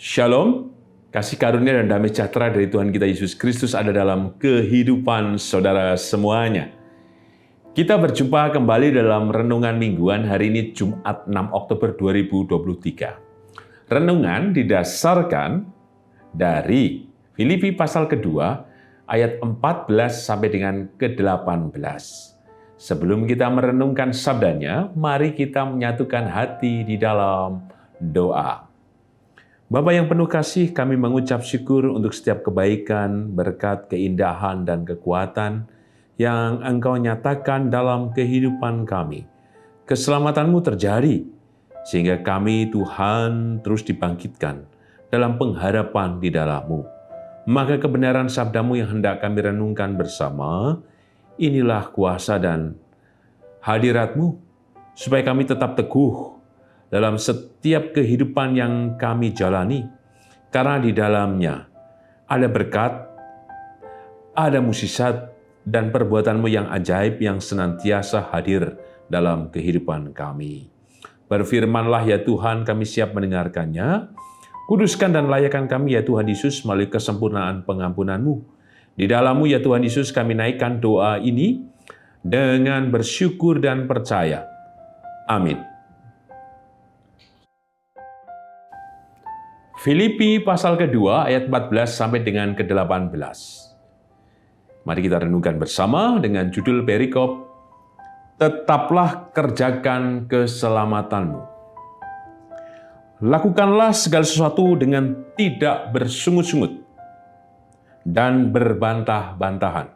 Shalom, kasih karunia dan damai sejahtera dari Tuhan kita Yesus Kristus ada dalam kehidupan saudara semuanya. Kita berjumpa kembali dalam Renungan Mingguan hari ini Jumat 6 Oktober 2023. Renungan didasarkan dari Filipi pasal kedua ayat 14 sampai dengan ke-18. Sebelum kita merenungkan sabdanya, mari kita menyatukan hati di dalam doa. Bapa yang penuh kasih, kami mengucap syukur untuk setiap kebaikan, berkat, keindahan, dan kekuatan yang Engkau nyatakan dalam kehidupan kami. Keselamatan-Mu terjadi, sehingga kami, Tuhan, terus dibangkitkan dalam pengharapan di dalam-Mu. Maka kebenaran sabda-Mu yang hendak kami renungkan bersama, inilah kuasa dan hadirat-Mu, supaya kami tetap teguh dalam setiap kehidupan yang kami jalani, karena di dalamnya ada berkat, ada mukjizat, dan perbuatan-Mu yang ajaib yang senantiasa hadir dalam kehidupan kami. Berfirmanlah ya Tuhan, kami siap mendengarkannya. Kuduskan dan layakkan kami ya Tuhan Yesus melalui kesempurnaan pengampunan-Mu. Di dalam-Mu ya Tuhan Yesus kami naikkan doa ini dengan bersyukur dan percaya. Amin. Filipi pasal kedua ayat 14 sampai dengan ke-18. Mari kita renungkan bersama dengan judul perikop, Tetaplah kerjakan keselamatanmu. Lakukanlah segala sesuatu dengan tidak bersungut-sungut dan berbantah-bantahan,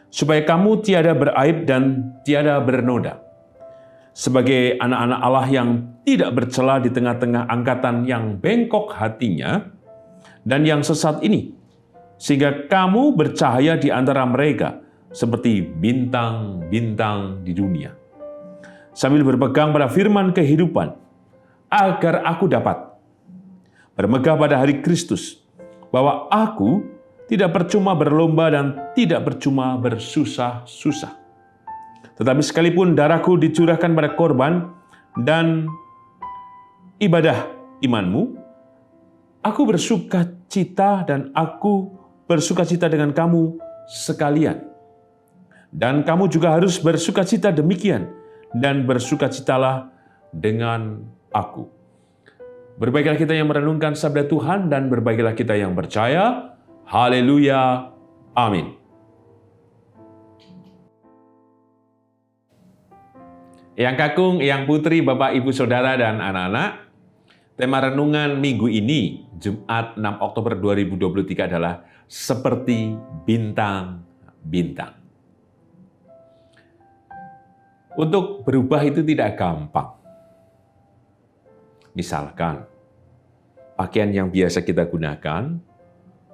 supaya kamu tiada beraib dan tiada bernoda, sebagai anak-anak Allah yang tidak bercela di tengah-tengah angkatan yang bengkok hatinya dan yang sesat ini, sehingga kamu bercahaya di antara mereka seperti bintang-bintang di dunia. Sambil berpegang pada firman kehidupan, agar aku dapat bermegah pada hari Kristus, bahwa aku tidak percuma berlomba dan tidak percuma bersusah-susah. Tetapi sekalipun darahku dicurahkan pada korban dan ibadah imanmu, aku bersuka cita dan aku bersuka cita dengan kamu sekalian. Dan kamu juga harus bersuka cita demikian, dan bersuka citalah dengan aku. Berbahagialah kita yang merenungkan sabda Tuhan, dan berbahagialah kita yang percaya. Haleluya. Amin. Eyang Kakung, Eyang Putri, Bapak, Ibu, Saudara, dan anak-anak, tema renungan minggu ini, Jumat 6 Oktober 2023 adalah seperti bintang-bintang. Untuk berubah itu tidak gampang. Misalkan, pakaian yang biasa kita gunakan,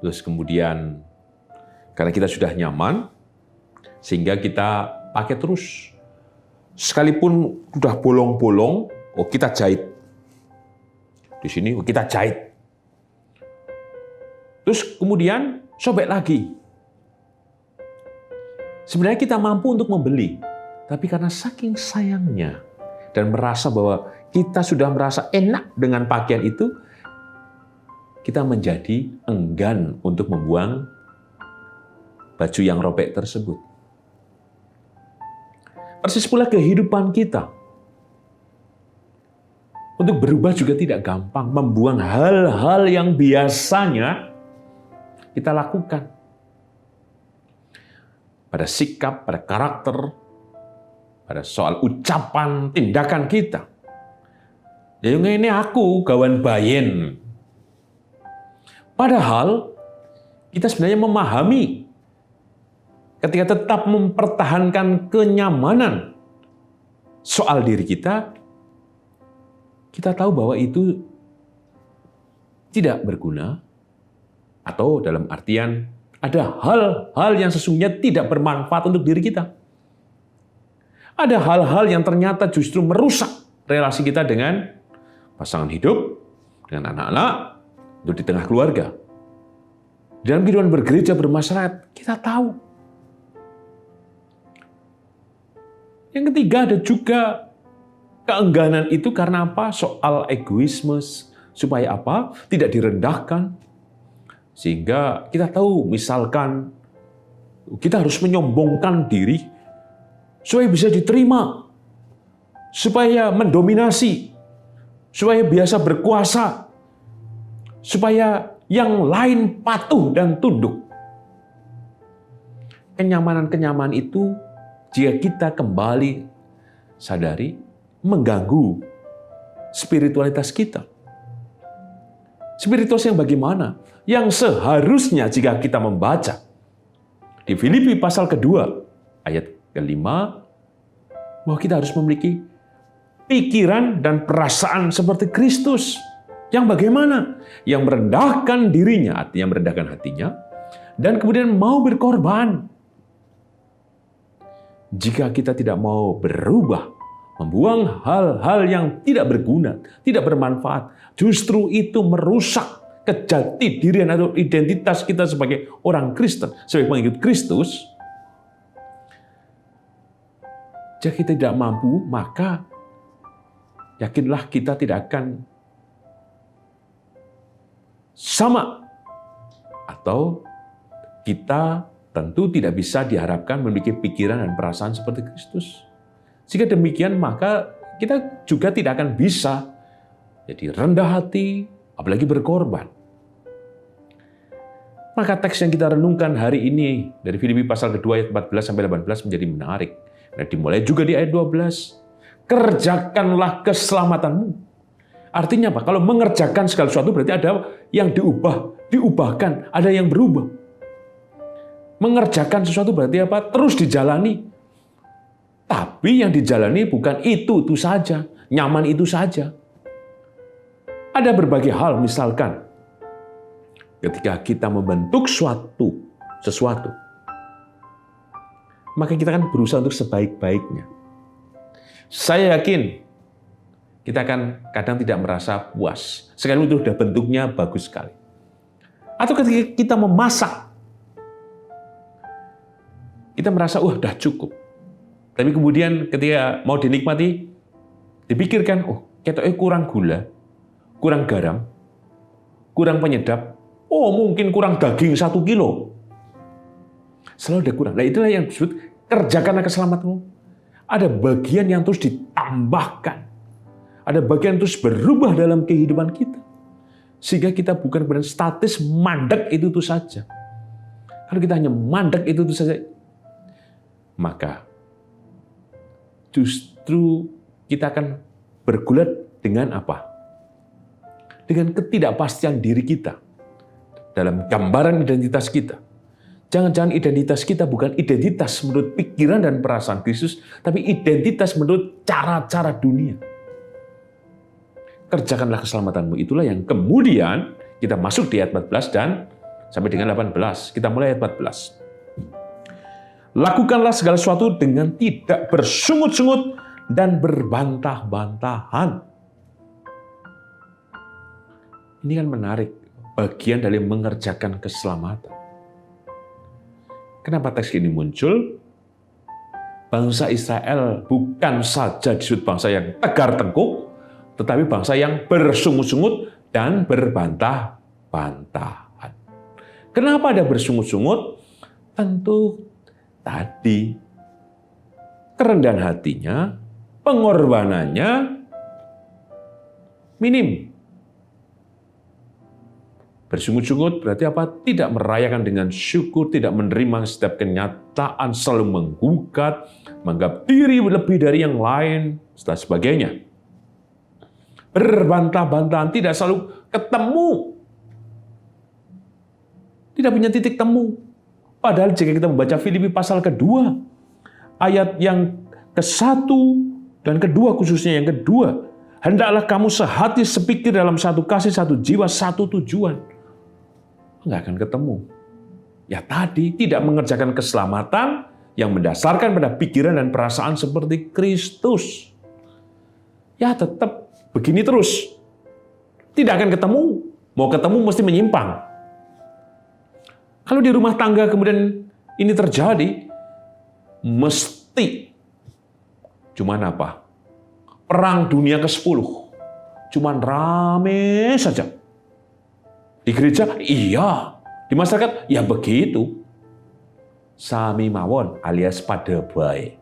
terus kemudian karena kita sudah nyaman, sehingga kita pakai terus. Sekalipun sudah bolong-bolong, kita jahit. Di sini kita jahit. Terus kemudian sobek lagi. Sebenarnya kita mampu untuk membeli, tapi karena saking sayangnya dan merasa bahwa kita sudah merasa enak dengan pakaian itu, kita menjadi enggan untuk membuang baju yang robek tersebut. Persis pula kehidupan kita. Untuk berubah juga tidak gampang. Membuang hal-hal yang biasanya kita lakukan. Pada sikap, pada karakter, pada soal ucapan, tindakan kita. Yang ini aku, gawan bayen. Padahal kita sebenarnya memahami ketika tetap mempertahankan kenyamanan soal diri kita, kita tahu bahwa itu tidak berguna, atau dalam artian ada hal-hal yang sesungguhnya tidak bermanfaat untuk diri kita. Ada hal-hal yang ternyata justru merusak relasi kita dengan pasangan hidup, dengan anak-anak, atau di tengah keluarga. Dalam kehidupan bergereja, bermasyarakat, kita tahu. Yang ketiga, ada juga keengganan itu karena apa? Soal egoisme, Supaya apa? Tidak direndahkan. Sehingga kita tahu, misalkan kita harus menyombongkan diri supaya bisa diterima, supaya mendominasi, supaya biasa berkuasa, supaya yang lain patuh dan tunduk. Kenyamanan-kenyamanan itu, jika kita kembali sadari, mengganggu spiritualitas kita. Spiritualitas yang bagaimana? Yang seharusnya jika kita membaca di Filipi pasal kedua, ayat kelima, bahwa kita harus memiliki pikiran dan perasaan seperti Kristus. Yang bagaimana? Yang merendahkan dirinya, artinya merendahkan hatinya, dan kemudian mau berkorban. Jika kita tidak mau berubah, membuang hal-hal yang tidak berguna, tidak bermanfaat, justru itu merusak kejati dirian atau identitas kita sebagai orang Kristen, sebagai pengikut Kristus. Jika kita tidak mampu, maka yakinlah kita tidak akan sama, atau kita tentu tidak bisa diharapkan memiliki pikiran dan perasaan seperti Kristus. Jika demikian, maka kita juga tidak akan bisa jadi rendah hati, apalagi berkorban. Maka teks yang kita renungkan hari ini dari Filipi pasal kedua ayat 14 sampai 18 menjadi menarik. Nah, dimulai juga di ayat 12. Kerjakanlah keselamatanmu. Artinya apa? Kalau mengerjakan segala sesuatu berarti ada yang diubahkan, ada yang berubah. Mengerjakan sesuatu berarti apa? Terus dijalani. Tapi yang dijalani bukan itu saja, nyaman itu saja. Ada berbagai hal, misalkan ketika kita membentuk sesuatu, maka kita akan berusaha untuk sebaik-baiknya. Saya yakin kita akan kadang tidak merasa puas. Sekarang itu sudah bentuknya bagus sekali. Atau ketika kita memasak, kita merasa, udah cukup. Tapi kemudian ketika mau dinikmati, dipikirkan, ketoknya kurang gula, kurang garam, kurang penyedap, mungkin kurang daging 1 kilo. Selalu ada kurang. Nah, itulah yang disebut kerjakanlah keselamatanmu. Ada bagian yang terus ditambahkan. Ada bagian yang terus berubah dalam kehidupan kita. Sehingga kita bukan benar statis mandek itu saja. Kalau kita hanya mandek itu saja, maka justru kita akan bergulat dengan apa? Dengan ketidakpastian diri kita dalam gambaran identitas kita. Jangan-jangan identitas kita bukan identitas menurut pikiran dan perasaan Kristus, tapi identitas menurut cara-cara dunia. Kerjakanlah keselamatanmu. Itulah yang kemudian kita masuk di ayat 14 dan sampai dengan 18. Kita mulai ayat 14. Lakukanlah segala sesuatu dengan tidak bersungut-sungut dan berbantah-bantahan. Ini kan menarik, bagian dari mengerjakan keselamatan. Kenapa teks ini muncul? Bangsa Israel bukan saja disebut bangsa yang tegar tengkuk, tetapi bangsa yang bersungut-sungut dan berbantah-bantahan. Kenapa ada bersungut-sungut? Tentu tadi kerendahan hatinya, pengorbanannya minim. Bersungut-sungut berarti apa? Tidak merayakan dengan syukur, tidak menerima setiap kenyataan, selalu menggugat, menganggap diri lebih dari yang lain, dan sebagainya. Berbantah-bantahan, tidak selalu ketemu. Tidak punya titik temu. Padahal jika kita membaca Filipi pasal kedua, ayat yang ke-1 dan kedua, khususnya yang kedua, hendaklah kamu sehati sepikir dalam satu kasih, satu jiwa, satu tujuan. Nggak akan ketemu. Ya tadi, tidak mengerjakan keselamatan yang mendasarkan pada pikiran dan perasaan seperti Kristus. Ya tetap begini terus. Tidak akan ketemu. Mau ketemu mesti menyimpang. Kalau di rumah tangga kemudian ini terjadi, mesti cuman apa? Perang dunia ke-10. Cuman rame saja. Di gereja, iya. Di masyarakat, ya begitu. Sami mawon alias pada baik.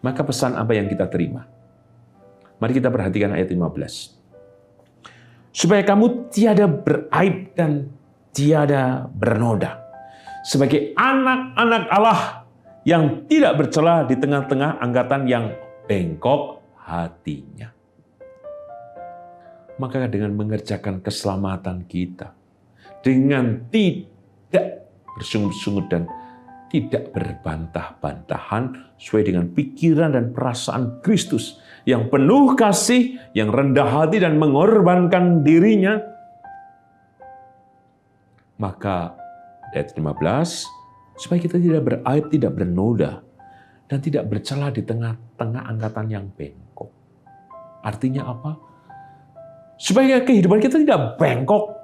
Maka pesan apa yang kita terima? Mari kita perhatikan ayat 15. Supaya kamu tiada beraib dan tiada bernoda. Sebagai anak-anak Allah yang tidak bercela di tengah-tengah angkatan yang bengkok hatinya. Maka dengan mengerjakan keselamatan kita, dengan tidak bersungut-sungut dan tidak berbantah-bantahan, sesuai dengan pikiran dan perasaan Kristus, yang penuh kasih, yang rendah hati dan mengorbankan dirinya, maka ayat 15, supaya kita tidak beraib, tidak bernoda, dan tidak bercela di tengah-tengah angkatan yang bengkok. Artinya apa? Supaya kehidupan kita tidak bengkok.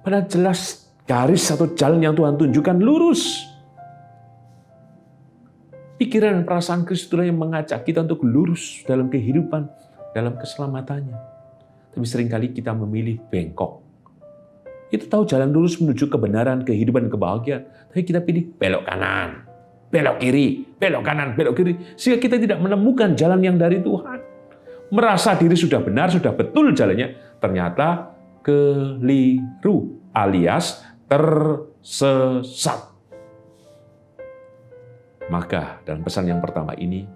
Padahal jelas garis satu jalan yang Tuhan tunjukkan lurus. Pikiran dan perasaan Kristus yang mengajak kita untuk lurus dalam kehidupan, dalam keselamatannya. Tapi seringkali kita memilih bengkok. Itu tahu jalan lurus menuju kebenaran, kehidupan, kebahagiaan. Tapi kita pilih belok kanan, belok kiri, belok kanan, belok kiri. Sehingga kita tidak menemukan jalan yang dari Tuhan. Merasa diri sudah benar, sudah betul jalannya. Ternyata keliru alias tersesat. Maka dalam pesan yang pertama ini,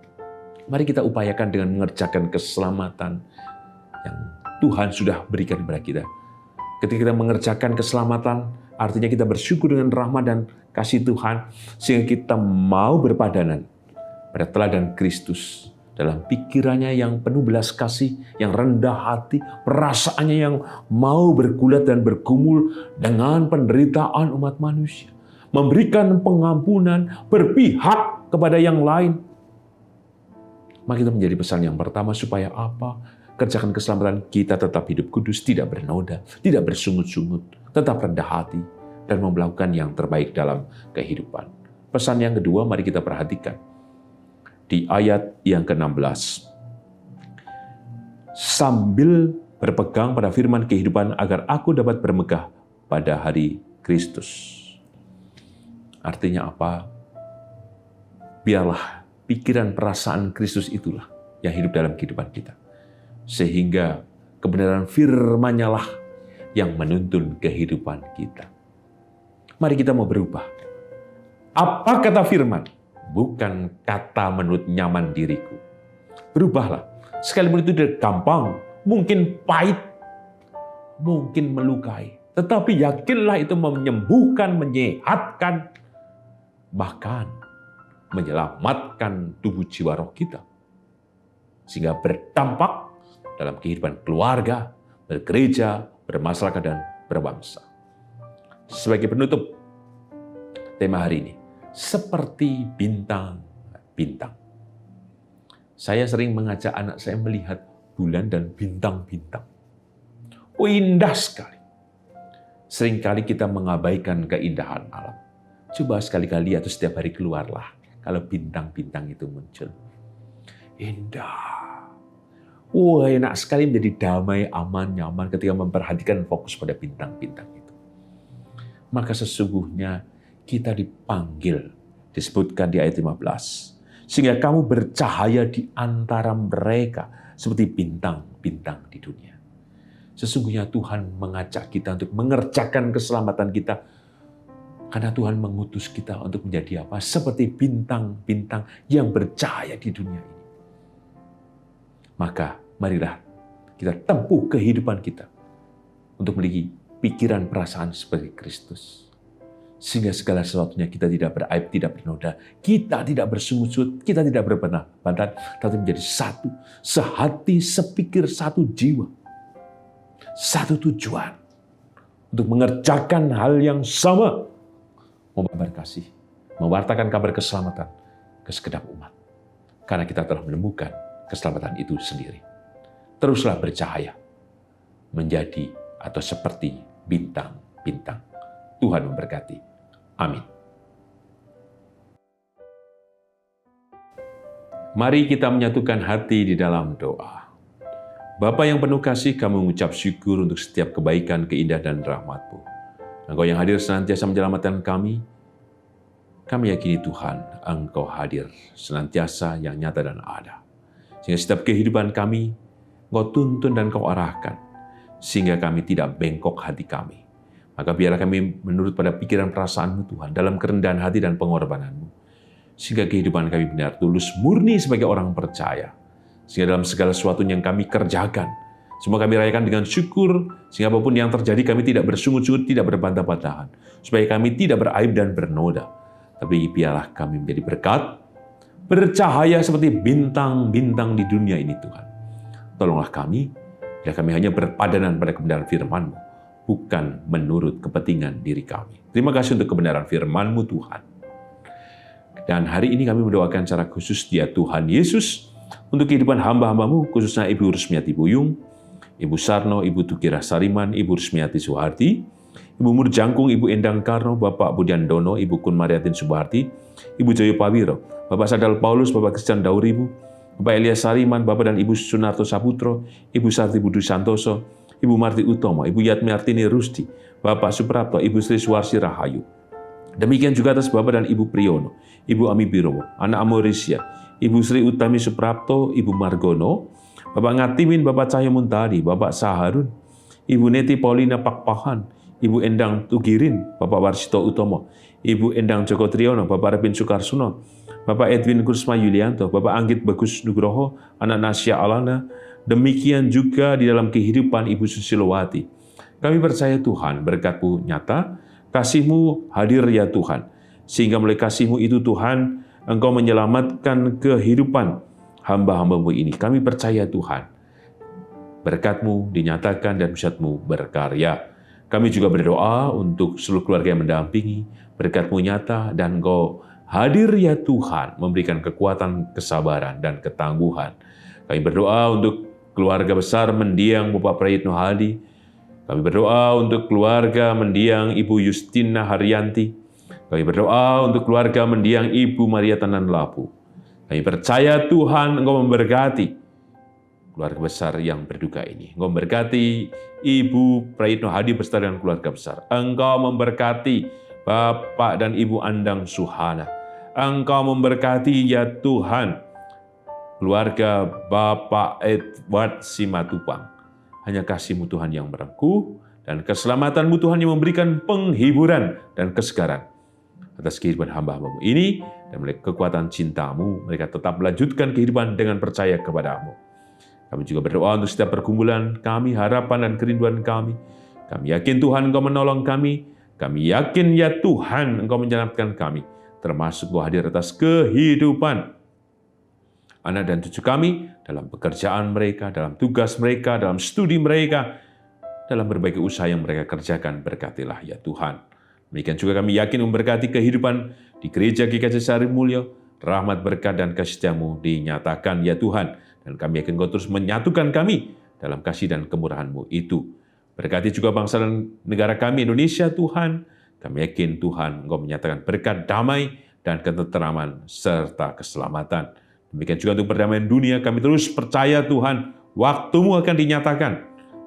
mari kita upayakan dengan mengerjakan keselamatan yang Tuhan sudah berikan kepada kita. Ketika kita mengerjakan keselamatan, artinya kita bersyukur dengan rahmat dan kasih Tuhan, sehingga kita mau berpadanan pada teladan Kristus dalam pikirannya yang penuh belas kasih, yang rendah hati, perasaannya yang mau bergulat dan bergumul dengan penderitaan umat manusia, memberikan pengampunan, berpihak kepada yang lain. Maka itu menjadi pesan yang pertama, supaya apa? Kerjakan keselamatan kita tetap hidup kudus, tidak bernoda, tidak bersungut-sungut, tetap rendah hati, dan melakukan yang terbaik dalam kehidupan. Pesan yang kedua, mari kita perhatikan. Di ayat yang ke-16. Sambil berpegang pada firman kehidupan agar aku dapat bermegah pada hari Kristus. Artinya apa? Biarlah pikiran perasaan Kristus itulah yang hidup dalam kehidupan kita. Sehingga kebenaran firman-Nya lah yang menuntun kehidupan kita. Mari kita mau berubah. Apa kata firman? Bukan kata menurut nyaman diriku. Berubahlah. Sekalipun itu tidak gampang, mungkin pahit, mungkin melukai. Tetapi yakinlah itu menyembuhkan, menyehatkan, bahkan menyelamatkan tubuh jiwa roh kita. Sehingga berdampak dalam kehidupan keluarga, bergereja, bermasyarakat, dan berbangsa. Sebagai penutup tema hari ini, seperti bintang-bintang. Saya sering mengajak anak saya melihat bulan dan bintang-bintang. Oh, indah sekali. Seringkali kita mengabaikan keindahan alam. Coba sekali-kali atau setiap hari keluarlah kalau bintang-bintang itu muncul. Indah. Wah, enak sekali menjadi damai, aman, nyaman ketika memperhatikan fokus pada bintang-bintang itu. Maka sesungguhnya kita dipanggil, disebutkan di ayat 15. Sehingga kamu bercahaya di antara mereka seperti bintang-bintang di dunia. Sesungguhnya Tuhan mengajak kita untuk mengerjakan keselamatan kita. Karena Tuhan mengutus kita untuk menjadi apa? Seperti bintang-bintang yang bercahaya di dunia ini. Maka marilah kita tempuh kehidupan kita untuk memiliki pikiran perasaan seperti Kristus. Sehingga segala sesuatunya kita tidak beraib, tidak bernoda, kita tidak bersungut-sungut, kita tidak berbantah-bantahan, tapi menjadi satu, sehati, sepikir, satu jiwa, satu tujuan untuk mengerjakan hal yang sama, membabar kasih, mewartakan kabar keselamatan ke segenap umat. Karena kita telah menemukan keselamatan itu sendiri. Teruslah bercahaya, menjadi atau seperti bintang-bintang. Tuhan memberkati. Amin. Mari kita menyatukan hati di dalam doa. Bapa yang penuh kasih, kami mengucap syukur untuk setiap kebaikan, keindahan, dan rahmat-Mu. Engkau yang hadir senantiasa menyelamatkan kami. Kami yakini Tuhan, Engkau hadir senantiasa yang nyata dan ada. Sehingga setiap kehidupan kami, Engkau tuntun dan Engkau arahkan. Sehingga kami tidak bengkok hati kami. Maka biarlah kami menurut pada pikiran perasaan-Mu Tuhan, dalam kerendahan hati dan pengorbanan-Mu. Sehingga kehidupan kami benar tulus, murni sebagai orang percaya. Sehingga dalam segala sesuatu yang kami kerjakan, semua kami rayakan dengan syukur, sehingga apapun yang terjadi kami tidak bersungut-sungut, tidak berbantah-bantahan. Supaya kami tidak beraib dan bernoda. Tapi biarlah kami menjadi berkat, bercahaya seperti bintang-bintang di dunia ini Tuhan. Tolonglah kami, bila kami hanya berpadanan pada kebenaran firman-Mu, bukan menurut kepentingan diri kami. Terima kasih untuk kebenaran firman-Mu Tuhan. Dan hari ini kami mendoakan secara khusus dia Tuhan Yesus, untuk kehidupan hamba-hamba-Mu, khususnya Ibu Rusmiati Buyung, Ibu Sarno, Ibu Tukira Sariman, Ibu Rusmiati Suharti, Ibu Murjangkung, Ibu Endang Karno, Bapak Budiandono, Ibu Kun Mariatin Subarti, Ibu Joyo Pawiro, Bapak Sadal Paulus, Bapak Christian Dauribu, Bapak Elias Sariman, Bapak dan Ibu Sunarto Saputro, Ibu Sarti Budi Santoso, Ibu Marti Utomo, Ibu Yatmi Artini Rusti, Bapak Suprapto, Ibu Sri Suwarsi Rahayu. Demikian juga atas Bapak dan Ibu Priyono, Ibu Ami Birowo, Anak Amorisia, Ibu Sri Utami Suprapto, Ibu Margono, Bapak Ngatimin, Bapak Cahyo Muntadi, Bapak Saharun, Ibu Neti Paulina Pakpahan, Ibu Endang Tugirin, Bapak Warsito Utomo, Ibu Endang Joko Triyono, Bapak Repin Sukarsuno, Bapak Edwin Kursma Yulianto, Bapak Anggit Bagus Nugroho, Anak Nasya Alana. Demikian juga di dalam kehidupan Ibu Susilowati. Kami percaya Tuhan, berkat-Mu nyata, kasih-Mu hadir ya Tuhan. Sehingga melalui kasih-Mu itu Tuhan, Engkau menyelamatkan kehidupan hamba-hamba-Mu ini. Kami percaya Tuhan, berkat-Mu dinyatakan dan mujizat-Mu berkarya. Kami juga berdoa untuk seluruh keluarga yang mendampingi, berkat-Mu nyata dan Engkau hadir ya Tuhan, memberikan kekuatan, kesabaran, dan ketangguhan. Kami berdoa untuk keluarga besar mendiang Bapak Prayitno Hadi. Kami berdoa untuk keluarga mendiang Ibu Justina Haryanti. Kami berdoa untuk keluarga mendiang Ibu Maria Tanan Lapu. Kami percaya Tuhan Engkau memberkati keluarga besar yang berduka ini. Engkau memberkati Ibu Prayitno Hadi beserta dengan keluarga besar. Engkau memberkati Bapak dan Ibu Andang Suhana. Engkau memberkati ya Tuhan keluarga Bapak Edward Simatupang. Hanya kasih-Mu Tuhan yang merengkuh dan keselamatan-Mu Tuhan yang memberikan penghiburan dan kesegaran atas kehidupan hamba-hamba-Mu ini, dan melalui kekuatan cinta-Mu, mereka tetap melanjutkan kehidupan dengan percaya kepada-Mu. Kami juga berdoa untuk setiap pergumulan kami, harapan dan kerinduan kami. Kami yakin Tuhan Engkau menolong kami. Kami yakin ya Tuhan Engkau menyelamatkan kami, termasuk Engkau hadir atas kehidupan anak dan cucu kami, dalam pekerjaan mereka, dalam tugas mereka, dalam studi mereka, dalam berbagai usaha yang mereka kerjakan. Berkatilah ya Tuhan. Demikian juga kami yakin memberkati kehidupan di Gereja GKJ Sari Mulyo, rahmat berkat dan kasih setiamu dinyatakan ya Tuhan. Dan kami yakin Engkau terus menyatukan kami dalam kasih dan kemurahan-Mu itu. Berkati juga bangsa dan negara kami Indonesia Tuhan. Kami yakin Tuhan Engkau menyatakan berkat damai dan ketenteraman serta keselamatan. Demikian juga untuk perdamaian dunia, kami terus percaya Tuhan, waktu-Mu akan dinyatakan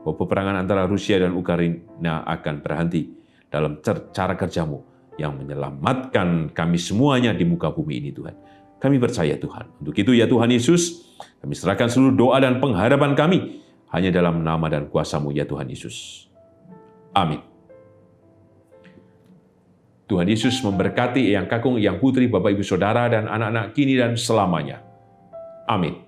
bahwa peperangan antara Rusia dan Ukraina akan berhenti dalam cara kerja-Mu yang menyelamatkan kami semuanya di muka bumi ini Tuhan. Kami percaya Tuhan. Untuk itu ya Tuhan Yesus, kami serahkan seluruh doa dan pengharapan kami hanya dalam nama dan kuasa-Mu ya Tuhan Yesus. Amin. Tuhan Yesus memberkati Eyang Kakung, Eyang Putri, Bapak Ibu Saudara, dan anak-anak kini dan selamanya. Amin.